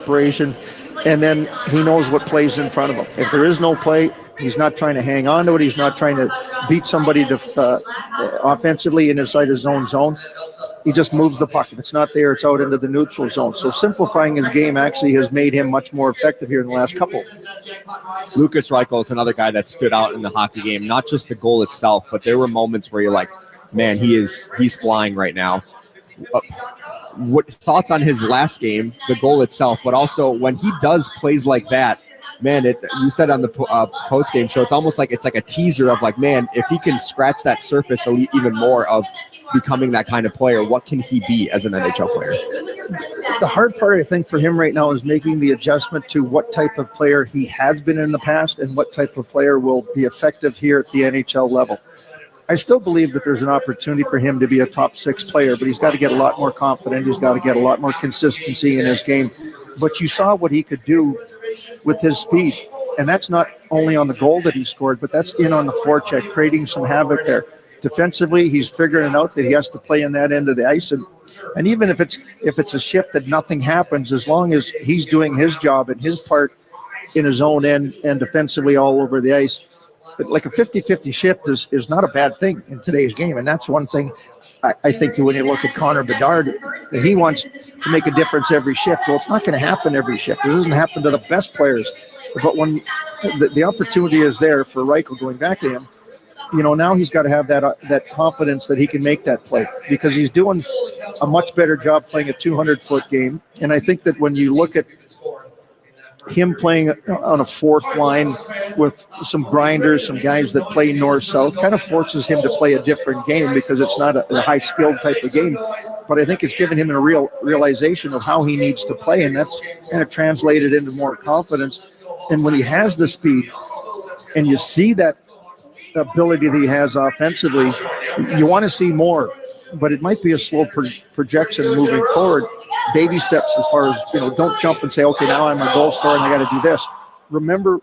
operation, and then he knows what plays in front of him. If there is no play, he's not trying to hang on to it. He's not trying to beat somebody offensively in inside his own zone. He just moves the puck. If it's not there, it's out into the neutral zone. So simplifying his game actually has made him much more effective here in the last couple. Lukas Reichel is another guy that stood out in the hockey game. Not just the goal itself, but there were moments where you're like, man, he's flying right now. What thoughts on his last game, the goal itself, but also when he does plays like that, man, you said on the post-game show, it's almost like it's like a teaser of like, man, if he can scratch that surface even more of becoming that kind of player, what can he be as an NHL player? The hard part, I think, for him right now is making the adjustment to what type of player he has been in the past and what type of player will be effective here at the NHL level. I still believe that there's an opportunity for him to be a top 6 player, but he's got to get a lot more confident. He's got to get a lot more consistency in his game. But you saw what he could do with his speed. And that's not only on the goal that he scored, but that's in on the forecheck, creating some havoc there. Defensively, he's figuring out that he has to play in that end of the ice. And even if it's a shift that nothing happens, as long as he's doing his job and his part in his own end and defensively all over the ice, but like a 50-50 shift is not a bad thing in today's game. And that's one thing I think when you look at Connor Bedard, that he wants to make a difference every shift. Well, it's not going to happen every shift. It doesn't happen to the best players. But when the opportunity is there for Reichel, going back to him, now he's got to have that confidence that he can make that play, because he's doing a much better job playing a 200-foot game. And I think that when you look at him playing on a fourth line with some grinders, some guys that play north-south, kind of forces him to play a different game, because it's not a high-skilled type of game. But I think it's given him a real realization of how he needs to play, and that's kind of translated into more confidence. And when he has the speed and you see that ability that he has offensively, you want to see more, but it might be a slow projection moving forward. Baby steps as far as, don't jump and say, okay, now I'm a goal scorer and I got to do this. Remember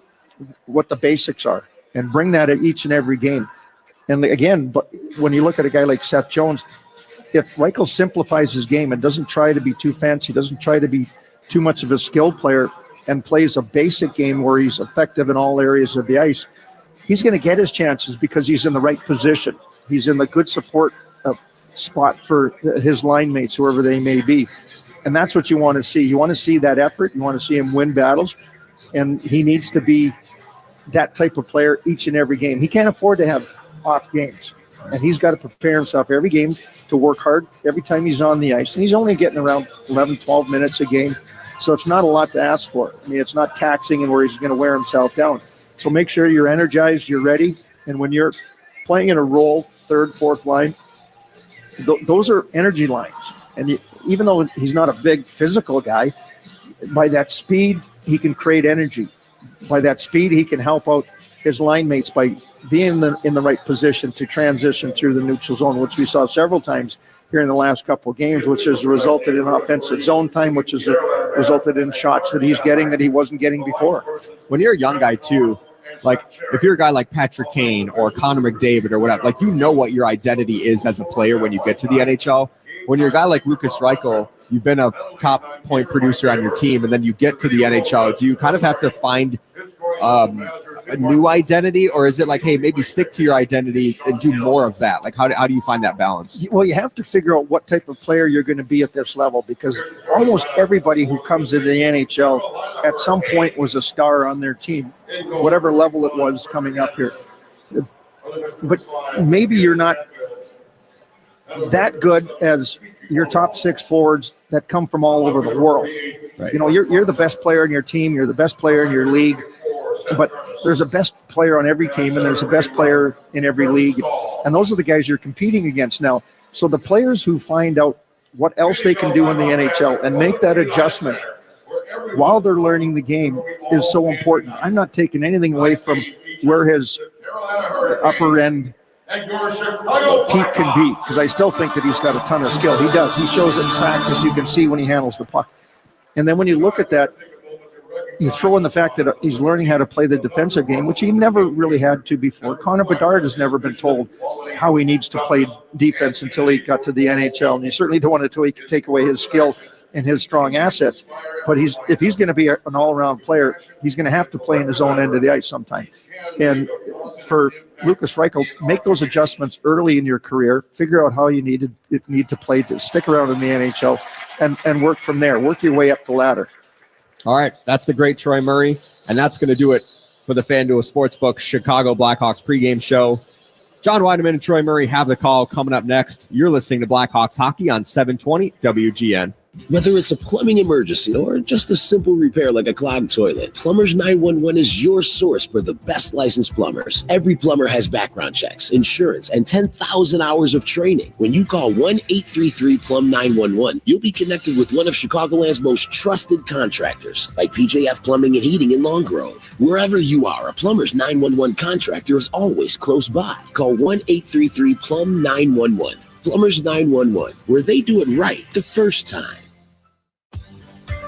what the basics are and bring that at each and every game. And again, but when you look at a guy like Seth Jones, if Reichel simplifies his game and doesn't try to be too fancy, doesn't try to be too much of a skilled player, and plays a basic game where he's effective in all areas of the ice, he's going to get his chances because he's in the right position. He's in the good support spot for his line mates, whoever they may be. And that's what you want to see. You want to see that effort. You want to see him win battles. And he needs to be that type of player each and every game. He can't afford to have off games. And he's got to prepare himself every game to work hard every time he's on the ice. And he's only getting around 11, 12 minutes a game. So it's not a lot to ask for. I mean, it's not taxing and where he's going to wear himself down. So make sure you're energized, you're ready. And when you're playing in a role, third, fourth line, those are energy lines. And even though he's not a big physical guy, by that speed, he can create energy. By that speed, he can help out his line mates by being in the right position to transition through the neutral zone, which we saw several times here in the last couple of games, which has resulted in offensive zone time, which has resulted in shots that he's getting that he wasn't getting before. When you're a young guy, too, like if you're a guy like Patrick Kane or Connor McDavid or whatever, like what your identity is as a player when you get to the NHL. When you're a guy like Lukas Reichel, you've been a top point producer on your team, and then you get to the NHL. Do you kind of have to find a new identity, or is it like, hey, maybe stick to your identity and do more of that? Like, how do you find that balance? Well, you have to figure out what type of player you're going to be at this level, because almost everybody who comes into the NHL at some point was a star on their team, whatever level it was coming up here. But maybe you're not that good as your top 6 forwards that come from all over the world. Right. You're the best player in your team. You're the best player in your league. But there's a best player on every team, and there's a best player in every league. And those are the guys you're competing against now. So the players who find out what else they can do in the NHL and make that adjustment while they're learning the game is so important. I'm not taking anything away from where his upper end peak can be, because I still think that he's got a ton of skill. He does. He shows it in practice. You can see when he handles the puck. And then when you look at that, you throw in the fact that he's learning how to play the defensive game, which he never really had to before. Connor Bedard has never been told how he needs to play defense until he got to the NHL, and you certainly don't want to take away his skill and his strong assets. But if he's going to be an all-around player, he's going to have to play in his own end of the ice sometime. And for Lukas Reichel, make those adjustments early in your career. Figure out how you need to play to stick around in the NHL, and work from there. Work your way up the ladder. All right, that's the great Troy Murray, and that's going to do it for the FanDuel Sportsbook Chicago Blackhawks pregame show. John Weideman and Troy Murray have the call coming up next. You're listening to Blackhawks Hockey on 720 WGN. Whether it's a plumbing emergency or just a simple repair like a clogged toilet, Plumbers 911 is your source for the best licensed plumbers. Every plumber has background checks, insurance, and 10,000 hours of training. When you call 1-833-PLUM-911, you'll be connected with one of Chicagoland's most trusted contractors, like PJF Plumbing and Heating in Long Grove. Wherever you are, a Plumbers 911 contractor is always close by. Call 1-833-PLUM-911. Plumbers 911, where they do it right the first time.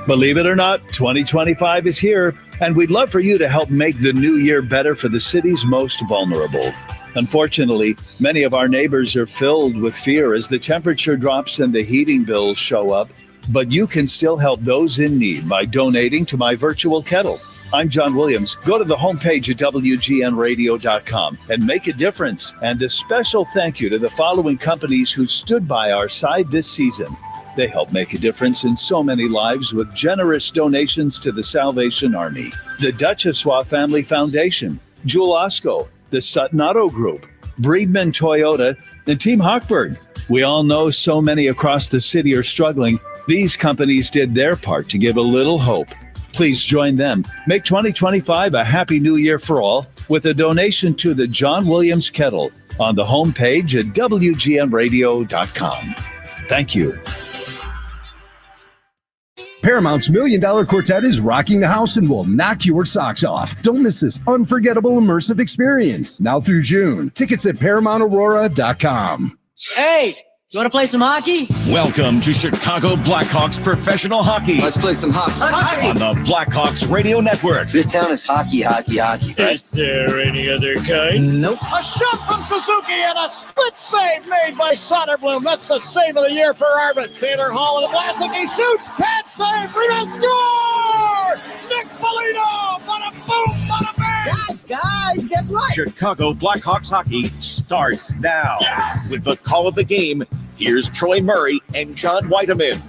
Believe it or not, 2025 is here, and we'd love for you to help make the new year better for the city's most vulnerable. Unfortunately, many of our neighbors are filled with fear as the temperature drops and the heating bills show up, but you can still help those in need by donating to my virtual kettle. I'm John Williams. Go to the homepage at WGNradio.com and make a difference. And a special thank you to the following companies who stood by our side this season. They help make a difference in so many lives with generous donations to the Salvation Army. The Duchessois Family Foundation, Jewel Osco, the Sutton Auto Group, Breedman Toyota, and Team Hochberg. We all know so many across the city are struggling. These companies did their part to give a little hope. Please join them. Make 2025 a happy new year for all with a donation to the John Williams Kettle on the homepage at WGNradio.com. Thank you. Paramount's $1 Million Quartet is rocking the house and will knock your socks off. Don't miss this unforgettable immersive experience. Now through June. Tickets at ParamountAurora.com. Hey, you want to play some hockey? Welcome to Chicago Blackhawks Professional Hockey. Let's play some hockey. On the Blackhawks Radio Network. This town is hockey. Is there any other kind? Nope. A shot from Suzuki and a split save made by Soderblom. That's the save of the year for Arvid. Taylor Hall and Vlasic. He shoots. Pad save. Rebound score. Nick Foligno. Bada boom. Bada bang. Guys, guess what? Chicago Blackhawks Hockey starts now. With the call of the game, here's Troy Murray and John Weideman.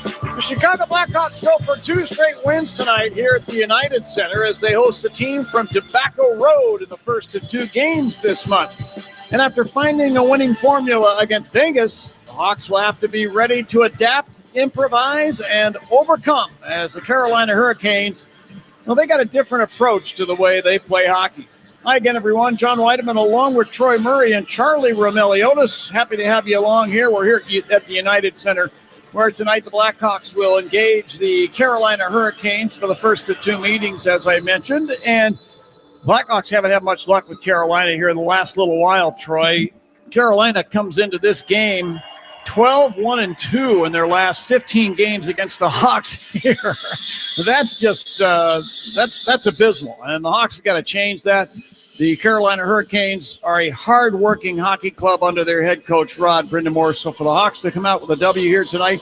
The Chicago Blackhawks go for 2 straight wins tonight here at the United Center as they host a team from Tobacco Road in the first of 2 games this month. And after finding a winning formula against Vegas, the Hawks will have to be ready to adapt, improvise, and overcome as the Carolina Hurricanes, well, they got a different approach to the way they play hockey. Hi again, everyone. John Weideman along with Troy Murray and Charlie Romeliotis. Happy to have you along here. We're here at the United Center, where tonight the Blackhawks will engage the Carolina Hurricanes for the first of 2 meetings, as I mentioned. And Blackhawks haven't had much luck with Carolina here in the last little while, Troy. Carolina comes into this game 12-1-2 in their last 15 games against the Hawks here. That's just that's abysmal, and the Hawks have got to change that. The Carolina Hurricanes are a hard-working hockey club under their head coach Rod Brindamore. So for the Hawks to come out with a W here tonight,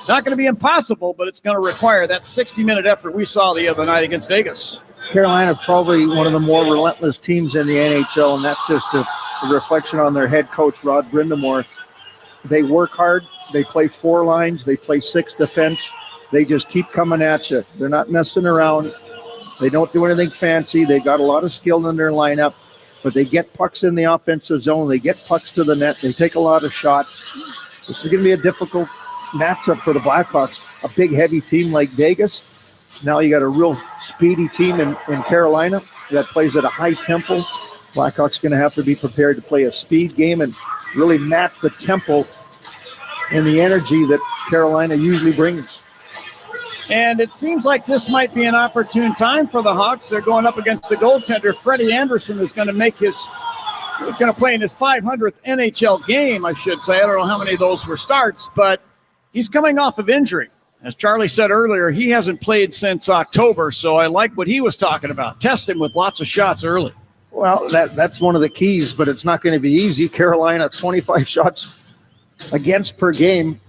not going to be impossible, but it's going to require that 60-minute effort we saw the other night against Vegas. Carolina probably one of the more relentless teams in the NHL, and that's just a reflection on their head coach Rod Brindamore. They work hard. They play 4 lines. They play 6 defense. They just keep coming at you. They're not messing around. They don't do anything fancy. They got a lot of skill in their lineup, but they get pucks in the offensive zone. They get pucks to the net. They take a lot of shots. This is going to be a difficult matchup for the Blackhawks. A big, heavy team like Vegas. Now you got a real speedy team in Carolina that plays at a high tempo. Blackhawks going to have to be prepared to play a speed game and really match the tempo and the energy that Carolina usually brings. And it seems like this might be an opportune time for the Hawks. They're going up against the goaltender. Freddie Anderson is going to play in his 500th NHL game, I should say. I don't know how many of those were starts, but he's coming off of injury. As Charlie said earlier, he hasn't played since October, so I like what he was talking about. Test him with lots of shots early. Well, that's one of the keys, but it's not going to be easy. Carolina, 25 shots against per game.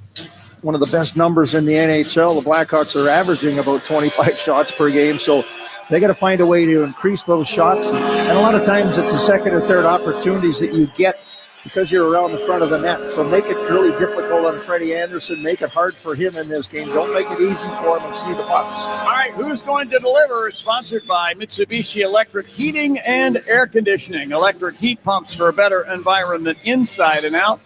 one of the best numbers in the NHL. The Blackhawks are averaging about 25 shots per game, so they got to find a way to increase those shots. And a lot of times it's the second or third opportunities that you get because you're around the front of the net. So make it really difficult on Freddie Anderson. Make it hard for him in this game. Don't make it easy for him and see the pucks. All right, Who's Going to Deliver is sponsored by Mitsubishi Electric Heating and Air Conditioning. Electric heat pumps for a better environment inside and out.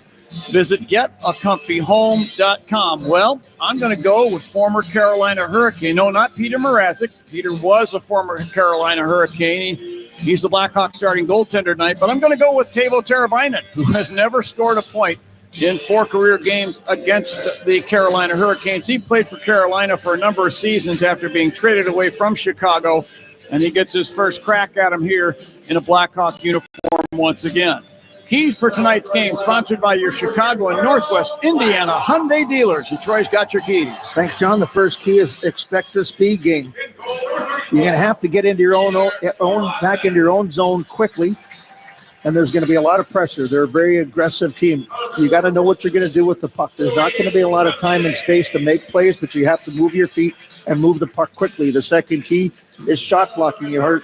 Visit getacomfyhome.com. Well, I'm going to go with former Carolina Hurricane. No, not Peter Mrazek. Peter was a former Carolina Hurricane. He's the Blackhawks starting goaltender tonight, but I'm going to go with Teuvo Teravainen, who has never scored a point in 4 career games against the Carolina Hurricanes. He played for Carolina for a number of seasons after being traded away from Chicago, and he gets his first crack at him here in a Blackhawk uniform once again. Keys for tonight's game sponsored by your Chicago and Northwest Indiana Hyundai dealers. And Troy's got your keys. Thanks, John. The first key is expect a speed game. You're going to have to get into your own back into your own zone quickly, and there's going to be a lot of pressure. They're a very aggressive team. You got to know what you're going to do with the puck. There's not going to be a lot of time and space to make plays, but you have to move your feet and move the puck quickly. The second key is shot blocking. You heard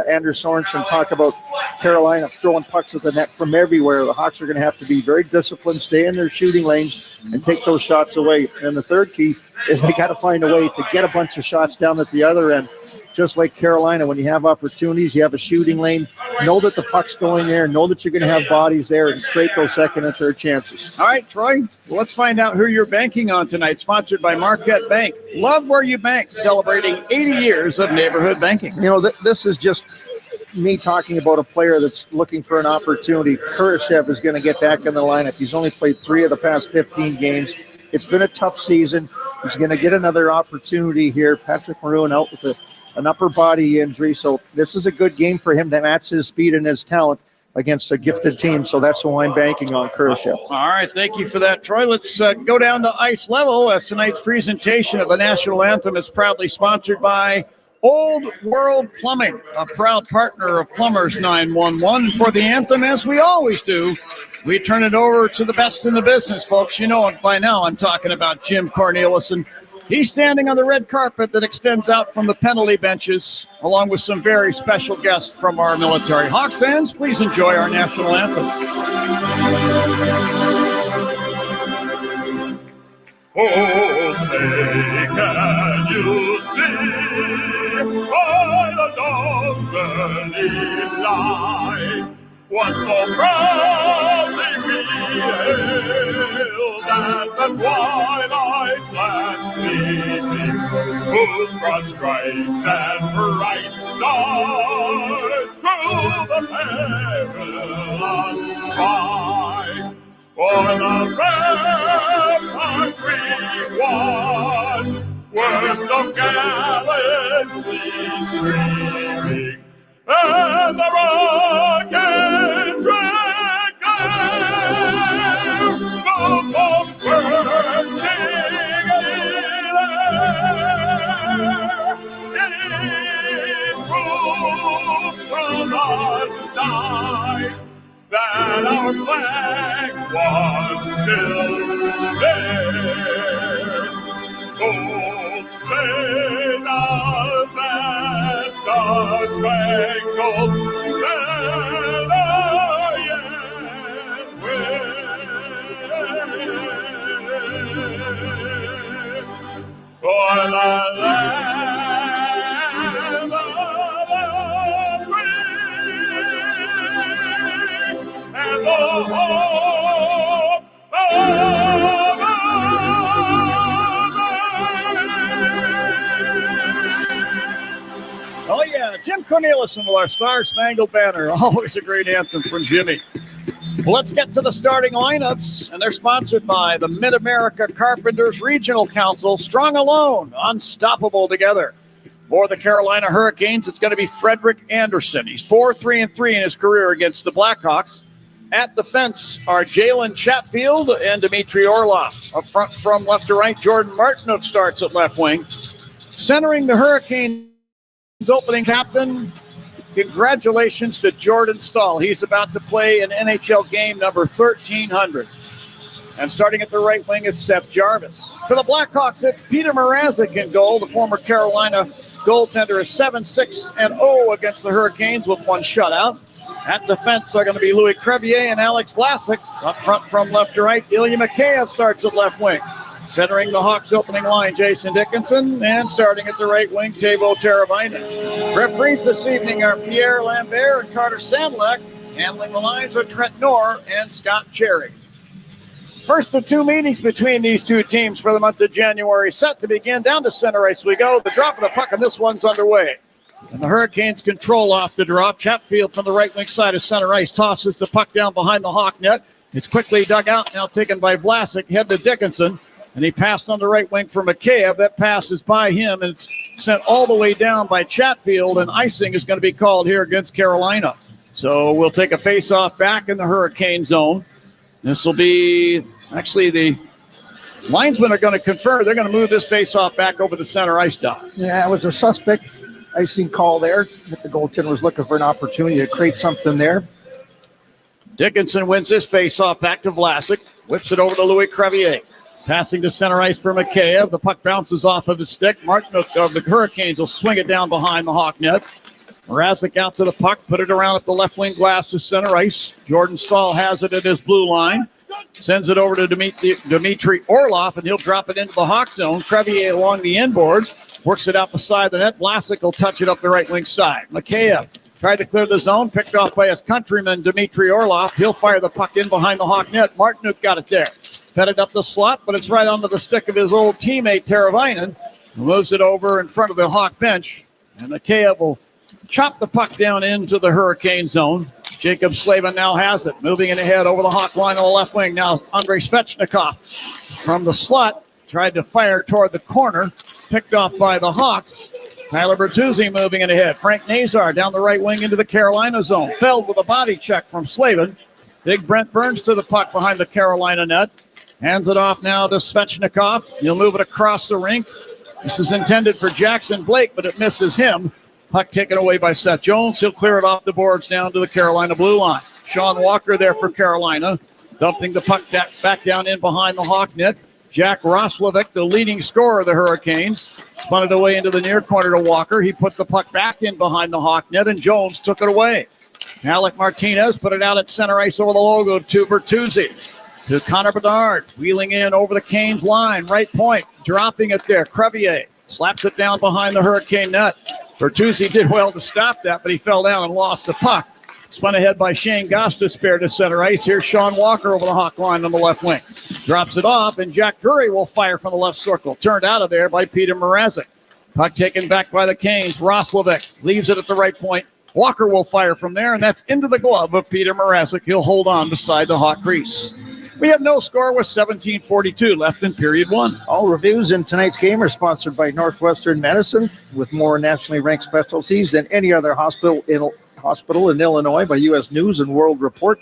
Anders Sorensen talk about Carolina throwing pucks at the net from everywhere. The Hawks are going to have to be very disciplined, stay in their shooting lanes, and take those shots away. And the third key is they got to find a way to get a bunch of shots down at the other end. Just like Carolina, when you have opportunities, you have a shooting lane, know that the puck's going there, know that you're going to have bodies there, and create those second and third chances. All right, Troy, let's find out who you're banking on tonight. Sponsored by Marquette Bank. Love where you bank, celebrating 80 years of neighborhood banking. You know, this is just me talking about a player that's looking for an opportunity. Kurashev is going to get back in the lineup. He's only played 3 of the past 15 games. It's been a tough season. He's going to get another opportunity here. Patrick Maroon out with an upper body injury. So this is a good game for him to match his speed and his talent against a gifted team. So that's who I'm banking on, Kurashev. All right, thank you for that, Troy. Let's go down to ice level as tonight's presentation of the national anthem is proudly sponsored by Old World Plumbing, a proud partner of Plumbers 911. For the anthem, as we always do, we turn it over to the best in the business, folks. You know it by now. I'm talking about Jim Cornelison. He's standing on the red carpet that extends out from the penalty benches, along with some very special guests from our military. Hawks fans, please enjoy our national anthem. Oh, say, can you see by the dawn's early light what so proudly we hailed at the twilight's last gleaming, whose broad stripes and bright stars through the perilous fight for the rampart we won were so gallantly streaming, and the rockets red glare from the bursting air. It proved from the night that our flag was still there. Oh, say does that star-spangled banner yet wave? For the land of the free and the hope of Oh, yeah, Jim Cornelison with our Star-Spangled Banner. Always a great anthem from Jimmy. Well, let's get to the starting lineups, and they're sponsored by the Mid-America Carpenters Regional Council. Strong alone, unstoppable together. For the Carolina Hurricanes, it's going to be Frederick Anderson. He's 4-3-3 in his career against the Blackhawks. At defense are Jalen Chatfield and Dmitry Orlov. Up front from left to right, Jordan Martinov starts at left wing. Centering the Hurricanes opening captain, congratulations to Jordan Stahl. He's about to play an NHL game number 1300. And starting at the right wing is Seth Jarvis. For the Blackhawks, it's Peter Mrazek in goal. The former Carolina goaltender is 7-6-0 against the Hurricanes with one shutout. At defense are going to be Louis Crevier and Alex Vlasic. Up front from left to right, Ilya Mikheyev starts at left wing. Centering the Hawks opening line, Jason Dickinson. And starting at the right wing, Teuvo Teravainen. Referees this evening are Pierre Lambert and Carter Sandlak. Handling the lines are Trent Knorr and Scott Cherry. First of two meetings between these two teams for the month of January set to begin. Down to center ice we go. The drop of the puck on this one's underway. And the Hurricanes control off the drop. Chatfield from the right wing side of center ice tosses the puck down behind the Hawk net. It's quickly dug out, now taken by Vlasic. Head to Dickinson. And he passed on the right wing for Mikheyev. That pass is by him, and it's sent all the way down by Chatfield. And icing is going to be called here against Carolina. So we'll take a face-off back in the Hurricane zone. This will be, actually, the linesmen are going to confer. They're going to move this face-off back over the center ice dot. Yeah, it was a suspect icing call there. The goaltender was looking for an opportunity to create something there. Dickinson wins this face-off back to Vlasic. Whips it over to Louis Crevier. Passing to center ice for Mikheyev. The puck bounces off of his stick. Martinook of the Hurricanes will swing it down behind the Hawk net. Mrazek out to the puck, put it around at the left wing glass to center ice. Jordan Stahl has it at his blue line. Sends it over to Dmitry Orlov, and he'll drop it into the Hawk zone. Crevier along the inboards. Works it out beside the net. Vlasic will touch it up the right wing side. Mikheyev tried to clear the zone. Picked off by his countryman, Dmitry Orlov. He'll fire the puck in behind the Hawk net. Martinook got it there. Fed it up the slot, but it's right onto the stick of his old teammate, Teravainen. Moves it over in front of the Hawk bench. And Mikheyev will chop the puck down into the Hurricane zone. Jacob Slavin now has it. Moving it ahead over the Hawk line on the left wing. Now Andrei Svechnikov from the slot. Tried to fire toward the corner. Picked off by the Hawks. Tyler Bertuzzi moving it ahead. Frank Nazar down the right wing into the Carolina zone. Felled with a body check from Slavin. Big Brent Burns to the puck behind the Carolina net. Hands it off now to Svechnikov. He'll move it across the rink. This is intended for Jackson Blake, but it misses him. Puck taken away by Seth Jones. He'll clear it off the boards down to the Carolina blue line. Sean Walker there for Carolina. Dumping the puck back down in behind the Hawk net. Jack Roslovic, the leading scorer of the Hurricanes, spun it away into the near corner to Walker. He put the puck back in behind the Hawk net, and Jones took it away. Alec Martinez put it out at center ice over the logo to Bertuzzi. To Connor Bedard, wheeling in over the Canes line, right point, dropping it there. Crevier slaps it down behind the Hurricane net. Bertuzzi did well to stop that, but he fell down and lost the puck. Spun ahead by Shane Gostisbehere to center ice. Here's Sean Walker over the Hawk line on the left wing. Drops it off, and Jack Drury will fire from the left circle. Turned out of there by Peter Mrazek. Puck taken back by the Canes. Roslovic leaves it at the right point. Walker will fire from there, and that's into the glove of Peter Mrazek. He'll hold on beside the Hawk crease. We have no score with 17:42 left in period one. All reviews in tonight's game are sponsored by Northwestern Medicine, with more nationally ranked specialties than any other hospital in Illinois by U.S. News and World Report.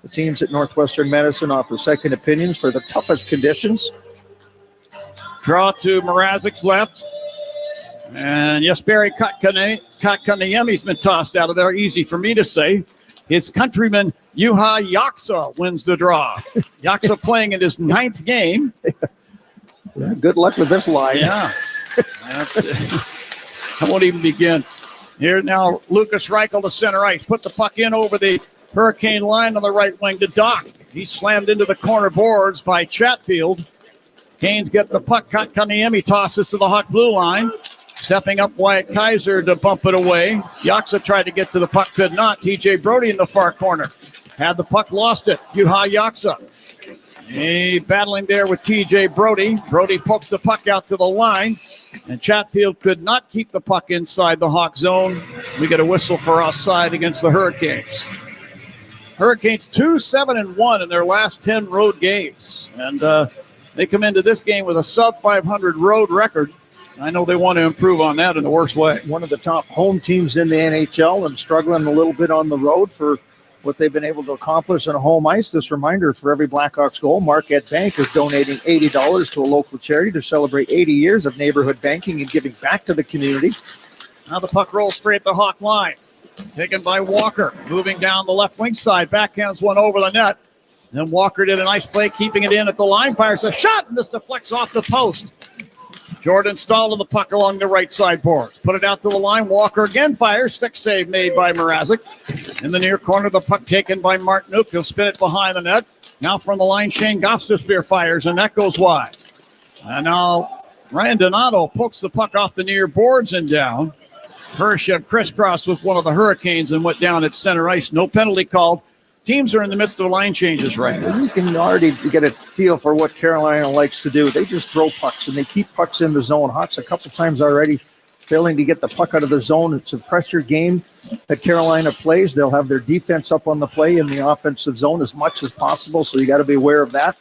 The teams at Northwestern Medicine offer second opinions for the toughest conditions. Draw to Mrazek's left. And Jesperi Kotkaniemi's been tossed out of there. Easy for me to say. His countryman, Juha Jaksa, wins the draw. Jaksa playing in his 9th game. Yeah, good luck with this line. Yeah. I won't even begin. Here now, Lucas Reichel to center ice. Put the puck in over the Hurricane line on the right wing to Doc. He's slammed into the corner boards by Chatfield. Canes get the puck. Kotkaniemi tosses to the Hawk blue line. Stepping up Wyatt Kaiser to bump it away. Jaksa tried to get to the puck, could not. TJ Brody in the far corner. Had the puck, lost it. Juha Jaksa. He battling there with TJ Brody. Brody pokes the puck out to the line. And Chatfield could not keep the puck inside the Hawk zone. We get a whistle for offside against the Hurricanes. Hurricanes 2-7-1 in their last 10 road games. And they come into this game with a sub-500 road record. I know they want to improve on that in the worst way. One of the top home teams in the NHL and struggling a little bit on the road for what they've been able to accomplish on home ice. This reminder, for every Blackhawks goal, Marquette Bank is donating $80 to a local charity to celebrate 80 years of neighborhood banking and giving back to the community. Now the puck rolls free at the Hawk line. Taken by Walker. Moving down the left wing side. Backhands one over the net. Then Walker did a nice play, keeping it in at the line. Fires a shot, and this deflects off the post. Jordan Stahl to the puck along the right side boards. Put it out to the line. Walker again fires. Stick save made by Mrazek. In the near corner, the puck taken by Martinuk. He'll spin it behind the net. Now from the line, Shane Gostisbehere fires, and that goes wide. And now Ryan Donato pokes the puck off the near boards and down. Hirsch crisscrossed with one of the Hurricanes and went down at center ice. No penalty called. Teams are in the midst of line changes right now. You can already get a feel for what Carolina likes to do. They just throw pucks, and they keep pucks in the zone. Hawks a couple times already failing to get the puck out of the zone. It's a pressure game that Carolina plays. They'll have their defense up on the play in the offensive zone as much as possible, so you got to be aware of that.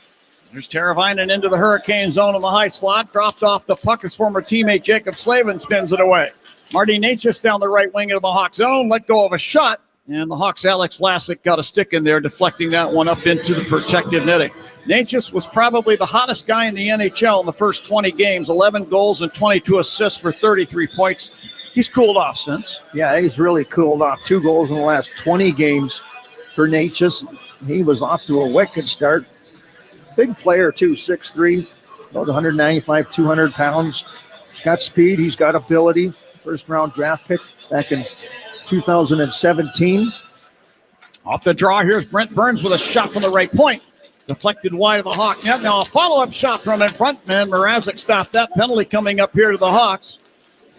There's Teravainen into the Hurricane zone in the high slot. Dropped off the puck. His former teammate Jacob Slavin spins it away. Marty Necas down the right wing into the Hawk zone. Let go of a shot. And the Hawks' Alex Vlasic got a stick in there, deflecting that one up into the protective netting. Necas was probably the hottest guy in the NHL in the first 20 games. 11 goals and 22 assists for 33 points. He's cooled off since. Yeah, he's really cooled off. 2 goals in the last 20 games for Necas. He was off to a wicked start. Big player, too, 6'3", about 195, 200 pounds. He's got speed. He's got ability. First-round draft pick back in 2017. Off the draw, here's Brent Burns with a shot from the right point. Deflected wide of the Hawk net. Now a follow-up shot from in front, man. Mrazek stopped that penalty coming up here to the Hawks.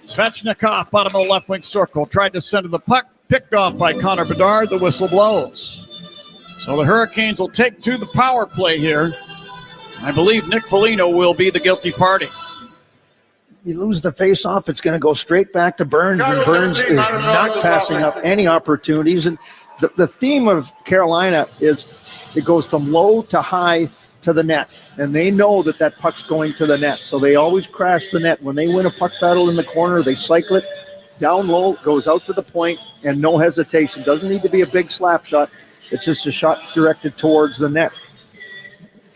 Svechnikov, bottom of the left wing circle, tried to send to the puck. Picked off by Connor Bedard. The whistle blows. So the Hurricanes will take to the power play here. I believe Nick Foligno will be the guilty party. You lose the face-off, it's going to go straight back to Burns, and Burns is not passing up any opportunities. And the theme of Carolina is it goes from low to high to the net, and they know that puck's going to the net, so they always crash the net. When they win a puck battle in the corner, they cycle it down low, goes out to the point, and no hesitation. Doesn't need to be a big slap shot. It's just a shot directed towards the net.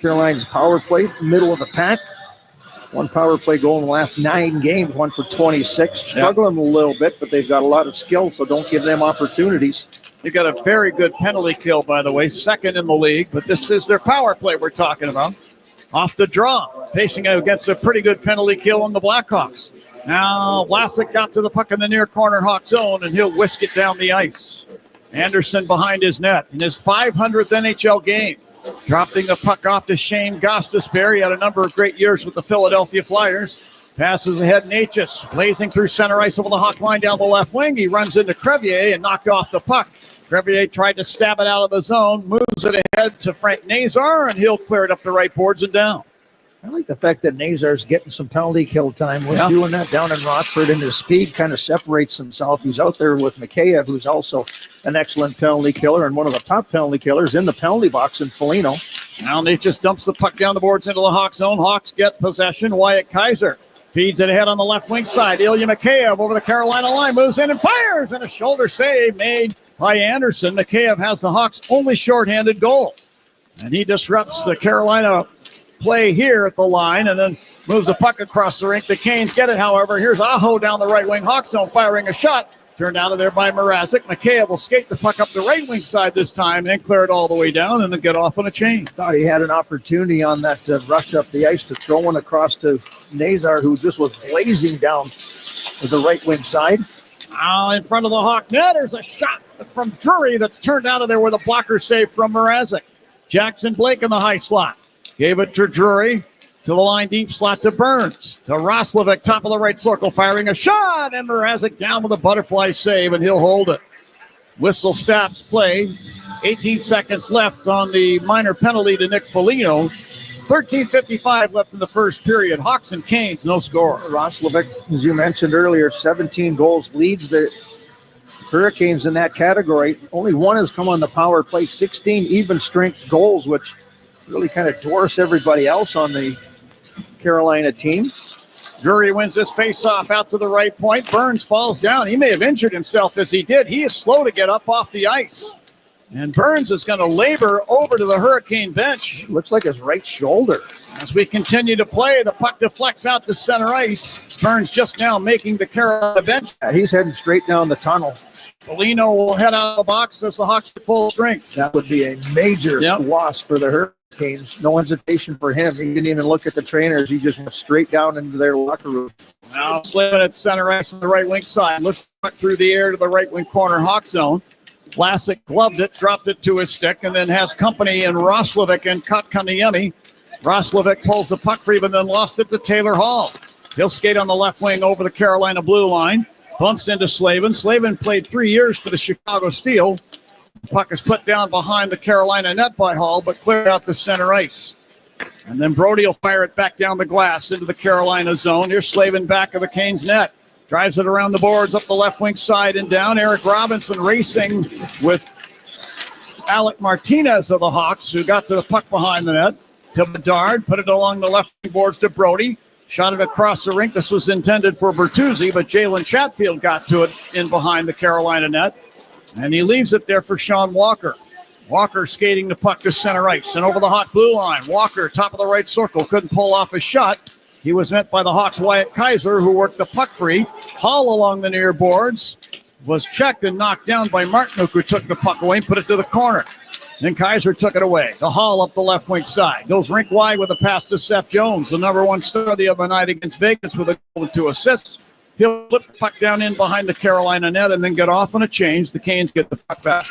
Carolina's power play, middle of the pack. 1 power play goal in the last 9 games, 1 for 26. Struggling a little bit, but they've got a lot of skill, so don't give them opportunities. They've got a very good penalty kill, by the way, second in the league, but this is their power play we're talking about. Off the draw, facing against a pretty good penalty kill on the Blackhawks. Now Vlasic got to the puck in the near corner Hawk zone, and he'll whisk it down the ice. Anderson behind his net in his 500th NHL game. Dropping the puck off to Shane Gostisbehere. He had a number of great years with the Philadelphia Flyers. Passes ahead Necas, blazing through center ice over the Hawk line down the left wing. He runs into Crevier and knocked off the puck. Crevier tried to stab it out of the zone, moves it ahead to Frank Nazar, and he'll clear it up the right boards and down. I like the fact that Nazar's getting some penalty kill time. We're doing that down in Rockford, and his speed kind of separates himself. He's out there with Mikheyev, who's also an excellent penalty killer and one of the top penalty killers in the penalty box in Foligno. Now Necas dumps the puck down the boards into the Hawk zone. Hawks get possession. Wyatt Kaiser feeds it ahead on the left wing side. Ilya Mikheyev over the Carolina line, moves in and fires, and a shoulder save made by Anderson. Mikheyev has the Hawks' only shorthanded goal, and he disrupts the Carolina play here at the line and then moves the puck across the rink. The Canes get it, however. Here's Aho down the right wing. Hawks zone firing a shot. Turned out of there by Mrazek. Mikheyev will skate the puck up the right wing side this time and clear it all the way down and then get off on a chain. Thought he had an opportunity on that rush up the ice to throw one across to Nazar, who just was blazing down to the right wing side. Now in front of the Hawk net, there's a shot from Drury that's turned out of there with a blocker save from Mrazek. Jackson Blake in the high slot. Gave it to Drury. To the line deep slot to Burns. To Roslovic, top of the right circle, firing a shot. And Mrazek down with a butterfly save, and he'll hold it. Whistle stops play. 18 seconds left on the minor penalty to Nick Foligno. 13:55 left in the first period. Hawks and Canes, no score. Roslovic, as you mentioned earlier, 17 goals, leads the Hurricanes in that category. Only 1 has come on the power play. 16 even strength goals, which really kind of dwarfs everybody else on the Carolina team. Drury wins this face-off out to the right point. Burns falls down. He may have injured himself as he did. He is slow to get up off the ice. And Burns is going to labor over to the Hurricane bench. Looks like his right shoulder. As we continue to play, the puck deflects out to center ice. Burns just now making the Carolina bench. He's heading straight down the tunnel Foligno will head out of the box as the Hawks are full strength. That would be a major loss for the Hurricanes. No hesitation for him. He didn't even look at the trainers. He just went straight down into their locker room. Now Slavin at center ice on the right wing side. Looks through the air to the right wing corner Hawk zone. Vlasic gloved it, dropped it to his stick, and then has company in Roslovic and Kotkaniemi. Roslovic pulls the puck free, but then lost it to Taylor Hall. He'll skate on the left wing over the Carolina blue line. Bumps into Slavin. Slavin played 3 years for the Chicago Steel. The puck is put down behind the Carolina net by Hall, but cleared out to center ice. And then Brody will fire it back down the glass into the Carolina zone. Here's Slavin back of the Canes net. Drives it around the boards up the left wing side and down. Eric Robinson racing with Alec Martinez of the Hawks, who got to the puck behind the net. To Bedard, put it along the left wing boards to Brody. Shot it across the rink. This was intended for Bertuzzi, but Jalen Chatfield got to it in behind the Carolina net. And he leaves it there for Sean Walker. Walker skating the puck to center ice and over the Hawk blue line. Walker, top of the right circle, couldn't pull off a shot. He was met by the Hawks' Wyatt Kaiser, who worked the puck free. Hall along the near boards was checked and knocked down by Martinuk, who took the puck away and put it to the corner. Then Kaiser took it away. The Hall up the left wing side. Goes rink wide with a pass to Seth Jones, the number one star the other night against Vegas with a goal and 2 assists. He'll flip the puck down in behind the Carolina net and then get off on a change. The Canes get the puck back.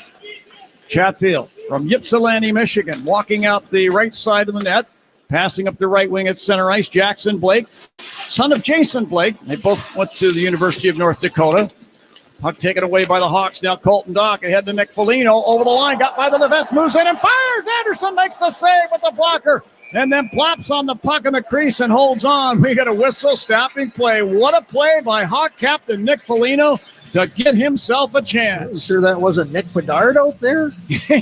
Chatfield from Ypsilanti, Michigan, walking out the right side of the net. Passing up the right wing at center ice. Jackson Blake, son of Jason Blake. They both went to the University of North Dakota. Puck taken away by the Hawks. Now Colton Dock ahead to Nick Foligno. Over the line. Got by the defense. Moves in and fires. Anderson makes the save with the blocker. And then plops on the puck in the crease and holds on. We got a whistle. Stopping play. What a play by Hawk captain Nick Foligno to get himself a chance. I'm sure that wasn't Nick Bedard out there.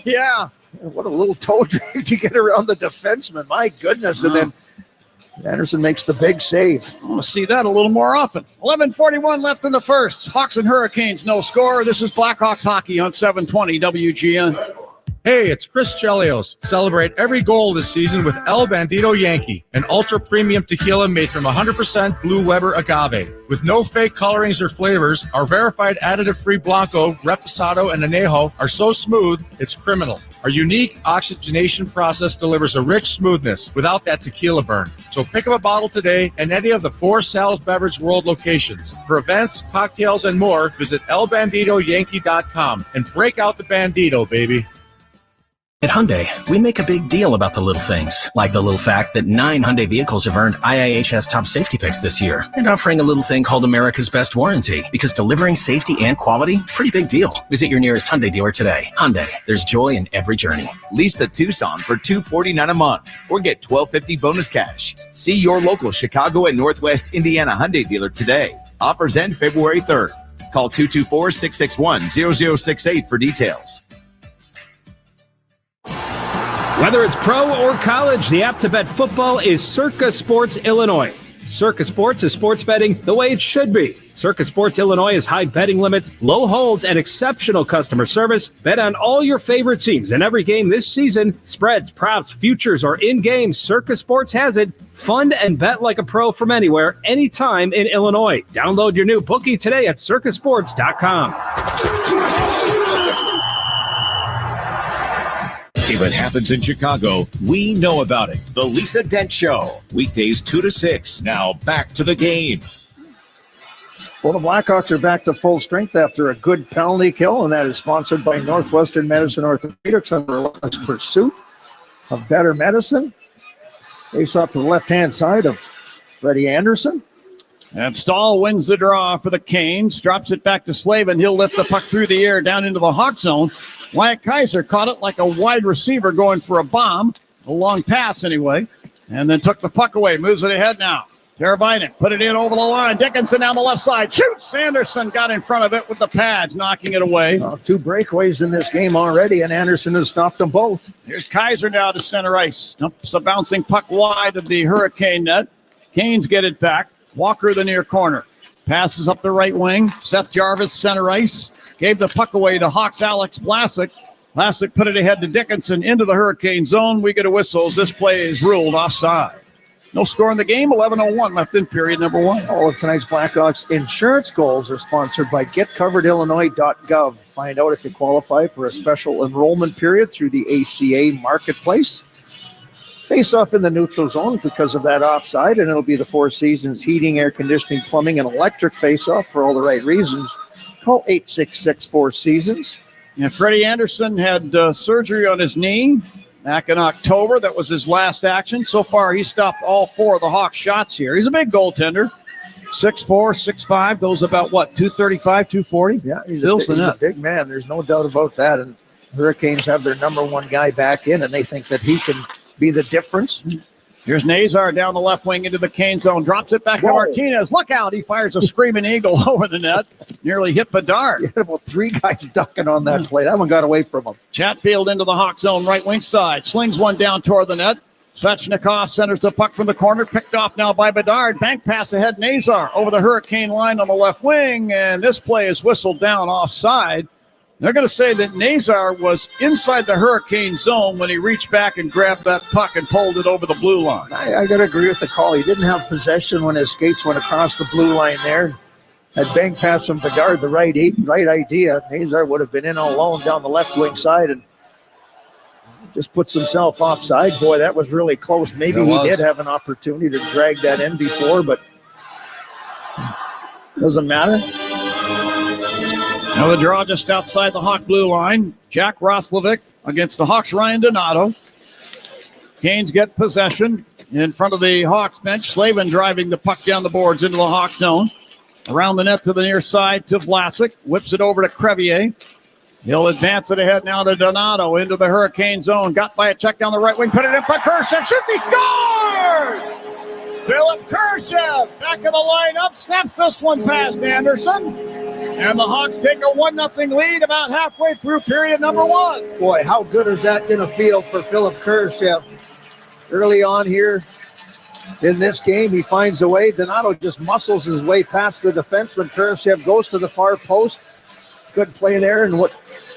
Yeah. What a little toe drag to get around the defenseman. My goodness. And then Anderson makes the big save. We'll see that a little more often. 11:41 left in the first. Hawks and Hurricanes, no score. This is Blackhawks hockey on 720 WGN. Hey, it's Chris Chelios. Celebrate every goal this season with El Bandito Yankee, an ultra-premium tequila made from 100% Blue Weber agave. With no fake colorings or flavors, our verified additive-free Blanco, Reposado, and Anejo are so smooth, it's criminal. Our unique oxygenation process delivers a rich smoothness without that tequila burn. So pick up a bottle today at any of the 4 Sal's Beverage World locations. For events, cocktails, and more, visit elbanditoyankee.com and break out the Bandito, baby. At Hyundai, we make a big deal about the little things, like the little fact that 9 Hyundai vehicles have earned IIHS top safety picks this year, and offering a little thing called America's Best Warranty, because delivering safety and quality, pretty big deal. Visit your nearest Hyundai dealer today. Hyundai, there's joy in every journey. Lease the Tucson for $249 a month, or get $1,250 bonus cash. See your local Chicago and Northwest Indiana Hyundai dealer today. Offers end February 3rd. Call 224-661-0068 for details. Whether it's pro or college, the app to bet football is Circa Sports Illinois. Circa Sports is sports betting the way it should be. Circa Sports Illinois has high betting limits, low holds, and exceptional customer service. Bet on all your favorite teams in every game this season. Spreads, props, futures, or in-game, Circa Sports has it. Fund and bet like a pro from anywhere, anytime in Illinois. Download your new bookie today at circasports.com. If it happens in Chicago, we know about it. The Lisa Dent Show. Weekdays 2 to 6. Now back to the game. Well, the Blackhawks are back to full strength after a good penalty kill, and that is sponsored by Northwestern Medicine Orthopedics under relentless pursuit of better medicine. Face off to the left-hand side of Freddie Anderson. And Stahl wins the draw for the Canes. Drops it back to Slavin. He'll lift the puck through the air down into the Hawk zone. Wyatt Kaiser caught it like a wide receiver going for a bomb. A long pass anyway. And then took the puck away. Moves it ahead now. Teravainen put it in over the line. Dickinson down the left side. Shoots! Anderson got in front of it with the pads, knocking it away. 2 breakaways in this game already, and Anderson has stopped them both. Here's Kaiser now to center ice. Dumps a bouncing puck wide of the Hurricane net. Canes get it back. Walker the near corner. Passes up the right wing. Seth Jarvis center ice. Gave the puck away to Hawks Alex Vlasic. Vlasic put it ahead to Dickinson into the Hurricane zone. We get a whistle. This play is ruled offside. No score in the game. 11:01 left in period number one. All of tonight's Blackhawks insurance goals are sponsored by GetCoveredIllinois.gov. Find out if you qualify for a special enrollment period through the ACA Marketplace. Face off in the neutral zone because of that offside, and it'll be the Four Seasons heating, air conditioning, plumbing, and electric face-off for all the right reasons. Call 866-4Seasons. And Freddie Anderson had surgery on his knee back in October. That was his last action. So far, he stopped all four of the Hawks' shots here. He's a big goaltender. 6'4", 6'5", goes about, 235, 240? Yeah, he's a big man. There's no doubt about that. And Hurricanes have their number one guy back in, and they think that he can be the difference. Here's Nazar down the left wing into the Kane zone. Drops it back to Martinez. Look out. He fires a screaming eagle over the net. Nearly hit Bedard. He had about three guys ducking on that play. That one got away from him. Chatfield into the Hawk zone, right wing side. Slings one down toward the net. Svechnikov centers the puck from the corner. Picked off now by Bedard. Bank pass ahead. Nazar over the Hurricane line on the left wing. And this play is whistled down offside. They're going to say that Nazar was inside the Hurricane zone when he reached back and grabbed that puck and pulled it over the blue line. I got to agree with the call. He didn't have possession when his skates went across the blue line there. Had bank pass from Bedard, the right idea. Nazar would have been in alone down the left wing side and just puts himself offside. Boy, that was really close. Maybe he did have an opportunity to drag that in before, but doesn't matter. Now the draw just outside the Hawk blue line. Jack Roslovic against the Hawks' Ryan Donato. Canes get possession in front of the Hawks bench. Slavin driving the puck down the boards into the Hawk zone. Around the net to the near side to Vlasic. Whips it over to Crevier. He'll advance it ahead now to Donato into the Hurricane zone. Got by a check down the right wing. Put it in front. Kurashev shoots. He scores! Philip Kurashev back in the lineup. Snaps this one past Anderson. And the Hawks take a 1-0 lead about halfway through period number one. Boy, how good is that going to feel for Philip Kurashev? Early on here in this game, he finds a way. Donato just muscles his way past the defenseman. Kurashev goes to the far post. Good play there. And what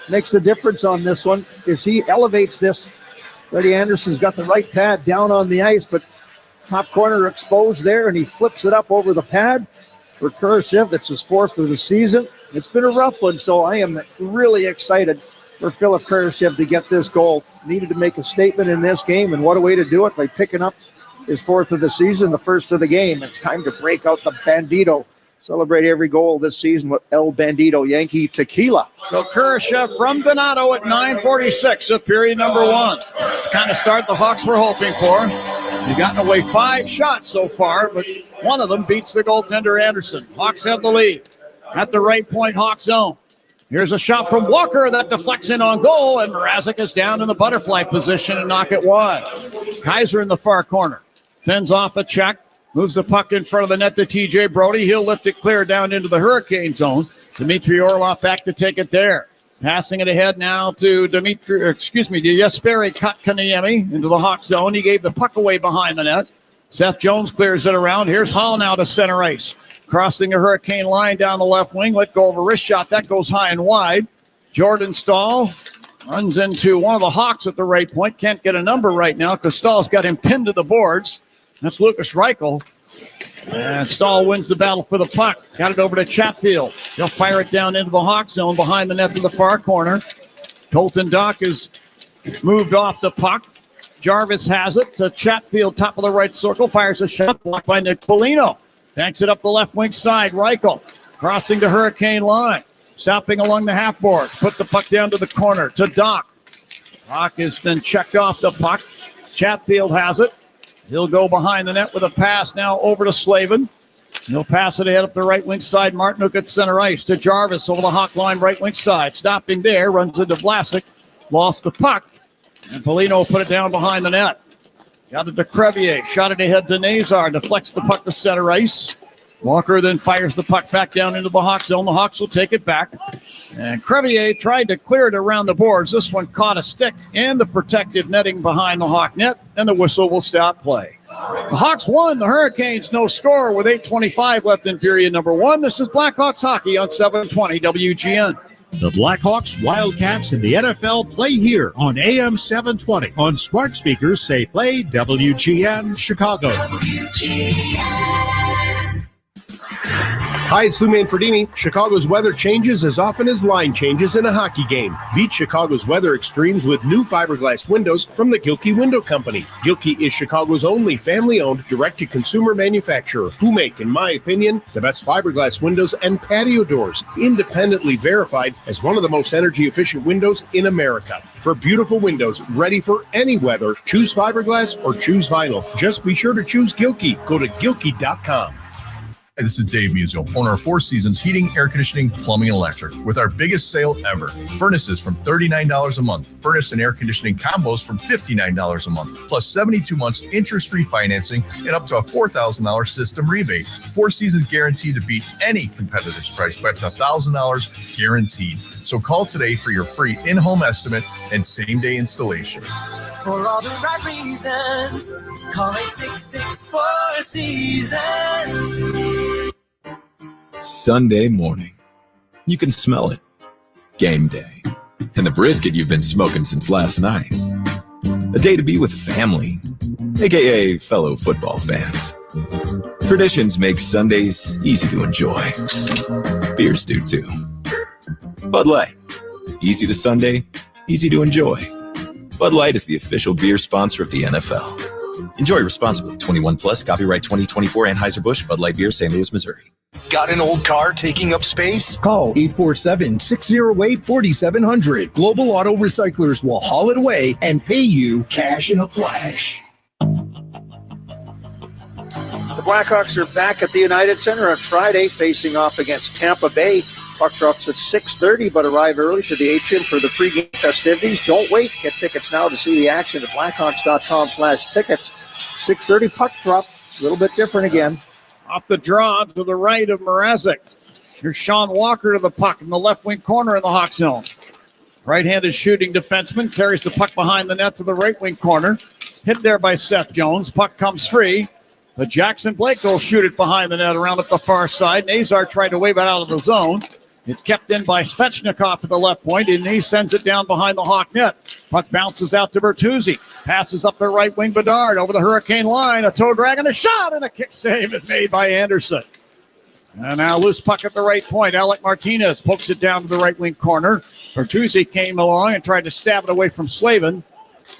makes the difference on this one is he elevates this. Freddie Anderson's got the right pad down on the ice, but top corner exposed there, and he flips it up over the pad. For Kurashev, that's his fourth of the season. It's been a rough one, so I am really excited for Philip Kurashev to get this goal. Needed to make a statement in this game, and what a way to do it by picking up his fourth of the season, the first of the game. It's time to break out the Bandito. Celebrate every goal this season with El Bandito Yankee Tequila. So Kurashev from Donato at 9:46 of period number one. That's the kind of start the Hawks were hoping for. They've gotten away 5 shots so far, but one of them beats the goaltender Anderson. Hawks have the lead at the right point Hawk zone. Here's a shot from Walker that deflects in on goal, and Mrazek is down in the butterfly position and knock it wide. Kaiser in the far corner. Fends off a check. Moves the puck in front of the net to TJ Brody. He'll lift it clear down into the Hurricane zone. Dmitry Orlov back to take it there. Passing it ahead now to Jesperi Kotkaniemi into the Hawk zone. He gave the puck away behind the net. Seth Jones clears it around. Here's Hall now to center ice. Crossing the Hurricane line down the left wing. Let go of a wrist shot. That goes high and wide. Jordan Stahl runs into one of the Hawks at the right point. Can't get a number right now because Stahl's got him pinned to the boards. That's Lucas Reichel. And Stahl wins the battle for the puck. Got it over to Chatfield. He'll fire it down into the Hawk zone behind the net to the far corner. Colton Dock is moved off the puck. Jarvis has it to Chatfield, top of the right circle. Fires a shot blocked by Nick Polino. Banks it up the left wing side. Reichel crossing the Hurricane line. Stopping along the half boards. Put the puck down to the corner to Dock. Dock has been checked off the puck. Chatfield has it. He'll go behind the net with a pass now over to Slavin. He'll pass it ahead up the right wing side. Martinuk at center ice to Jarvis over the Hawk line right wing side. Stopping there, runs into Vlasic. Lost the puck. And Polino put it down behind the net. Got it to Crevier. Shot it ahead to Nazar. Deflects the puck to center ice. Walker then fires the puck back down into the Hawk zone. The Hawks will take it back. And Crevier tried to clear it around the boards. This one caught a stick in the protective netting behind the Hawk net, and the whistle will stop play. The Hawks won. The Hurricanes no score with 8:25 left in period number one. This is Blackhawks hockey on 720 WGN. The Blackhawks, Wildcats, and the NFL play here on AM 720. On smart speakers, say play WGN Chicago. Hi, it's Lou Manfredini. Chicago's weather changes as often as line changes in a hockey game. Beat Chicago's weather extremes with new fiberglass windows from the Gilkey Window Company. Gilkey is Chicago's only family-owned, direct-to-consumer manufacturer who make, in my opinion, the best fiberglass windows and patio doors, independently verified as one of the most energy-efficient windows in America. For beautiful windows ready for any weather, choose fiberglass or choose vinyl. Just be sure to choose Gilkey. Go to Gilkey.com. Hey, this is Dave Musial, owner of Four Seasons Heating, Air Conditioning, Plumbing, and Electric, with our biggest sale ever. Furnaces from $39 a month. Furnace and air conditioning combos from $59 a month. Plus 72 months interest-free financing and up to a $4,000 system rebate. Four Seasons guaranteed to beat any competitor's price by up to $1,000 guaranteed. So call today for your free in-home estimate and same-day installation. For all the right reasons, call 866-4 Seasons. Sunday morning. You can smell it. Game day. And the brisket you've been smoking since last night. A day to be with family, aka fellow football fans. Traditions make Sundays easy to enjoy. Beers do too. Bud Light. Easy to Sunday, easy to enjoy. Bud Light is the official beer sponsor of the NFL. Enjoy responsibly. 21 plus. Copyright 2024 Anheuser-Busch Bud Light Beer, St. Louis, Missouri. Got an old car taking up space? Call 847-608-4700. Global Auto Recyclers will haul it away and pay you cash in a flash. The Blackhawks are back at the United Center on Friday, facing off against Tampa Bay. Puck drops at 6:30, but arrive early to the atrium for the pregame festivities. Don't wait. Get tickets now to see the action at blackhawks.com/tickets. 6:30 puck drop. A little bit different again. Off the draw to the right of Mrazek. Here's Sean Walker to the puck in the left wing corner in the Hawk zone. Right-handed shooting defenseman carries the puck behind the net to the right wing corner. Hit there by Seth Jones. Puck comes free. But Jackson Blake will shoot it behind the net around at the far side. Nazar tried to wave it out of the zone. It's kept in by Svechnikov at the left point, and he sends it down behind the Hawk net. Puck bounces out to Bertuzzi. Passes up the right wing, Bedard over the Hurricane line. A toe drag and a shot, and a kick save is made by Anderson. And now loose puck at the right point. Alec Martinez pokes it down to the right wing corner. Bertuzzi came along and tried to stab it away from Slavin.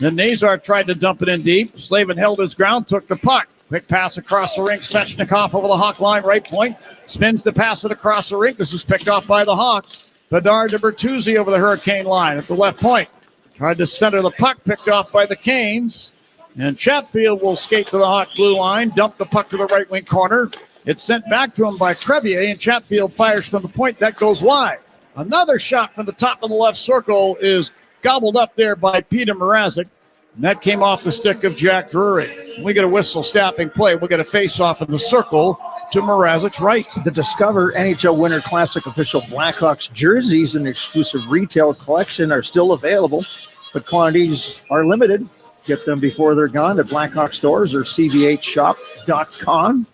Then Nazar tried to dump it in deep. Slavin held his ground, took the puck. Quick pass across the rink. Svechnikov over the Hawk line, right point. Spins to pass it across the rink. This is picked off by the Hawks. Bedard to Bertuzzi over the Hurricane line at the left point. Tried to center the puck, picked off by the Canes. And Chatfield will skate to the Hawk blue line, dump the puck to the right wing corner. It's sent back to him by Crevier, and Chatfield fires from the point. That goes wide. Another shot from the top of the left circle is gobbled up there by Peter Mrazek. And that came off the stick of Jack Drury. We get a whistle stopping play. We'll get a face-off in the circle to Mrazek's right. The Discover NHL Winter Classic official Blackhawks jerseys and exclusive retail collection are still available, but quantities are limited. Get them before they're gone at Blackhawk stores or cvhshop.com.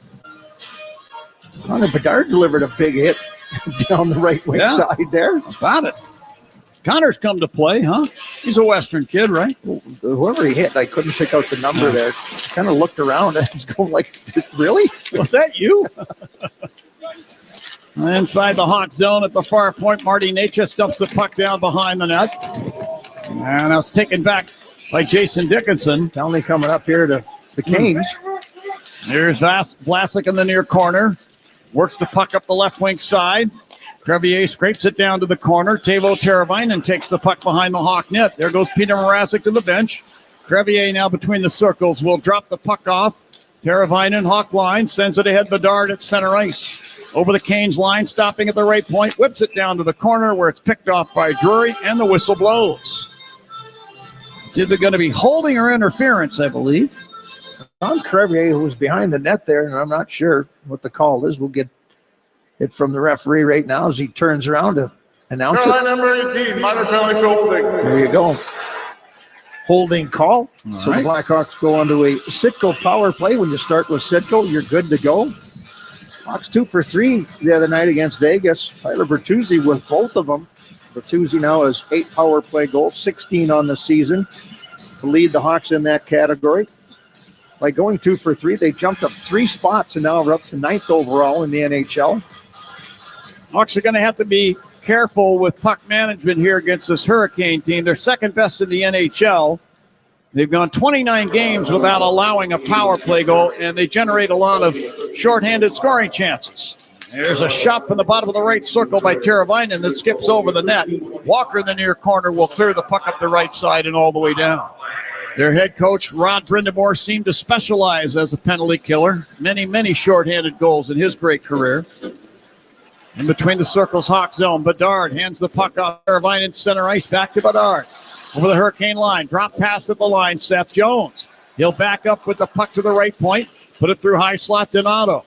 Connor Bedard delivered a big hit down the right wing side there. About it. Connor's come to play, huh? He's a Western kid, right? Whoever he hit, I couldn't pick out the number there. Kind of looked around and was going like, really? Was that you? Inside the Hawk zone at the far point, Marty Necas dumps the puck down behind the net. And that's taken back by Jason Dickinson. Downey coming up here to the Canes. There's Vlasic in the near corner. Works the puck up the left wing side. Crevier scrapes it down to the corner. Teuvo Teravainen takes the puck behind the Hawk net. There goes Peter Mrazek to the bench. Crevier now between the circles will drop the puck off. Teravainen, Hawk line, sends it ahead. Bedard at center ice. Over the Canes line, stopping at the right point. Whips it down to the corner where it's picked off by Drury, and the whistle blows. It's either going to be holding or interference, I believe. On Crevier, who was behind the net there, and I'm not sure what the call is. We'll get it from the referee right now as he turns around to announce it. Number 18, minor penalty holding. There you go. Holding call. So right. The Blackhawks go onto a Sitko power play. When you start with Sitko, you're good to go. Hawks 2 for 3 the other night against Vegas. Tyler Bertuzzi with both of them. Bertuzzi now has 8 power play goals, 16 on the season, to lead the Hawks in that category. By going 2 for 3, they jumped up 3 spots and now are up to 9th overall in the NHL. Hawks are going to have to be careful with puck management here against this Hurricane team. They're second best in the NHL. They've gone 29 games without allowing a power play goal, and they generate a lot of shorthanded scoring chances. There's a shot from the bottom of the right circle by Teravainen that skips over the net. Walker in the near corner will clear the puck up the right side and all the way down. Their head coach, Rod Brindamore, seemed to specialize as a penalty killer. Many shorthanded goals in his great career. In between the circles, Hawk zone. Bedard hands the puck off Teravainen, center ice, back to Bedard. Over the Hurricane line, drop pass at the line, Seth Jones. He'll back up with the puck to the right point, put it through high slot, Donato.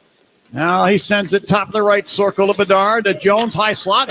Now he sends it top of the right circle to Bedard, to Jones, high slot.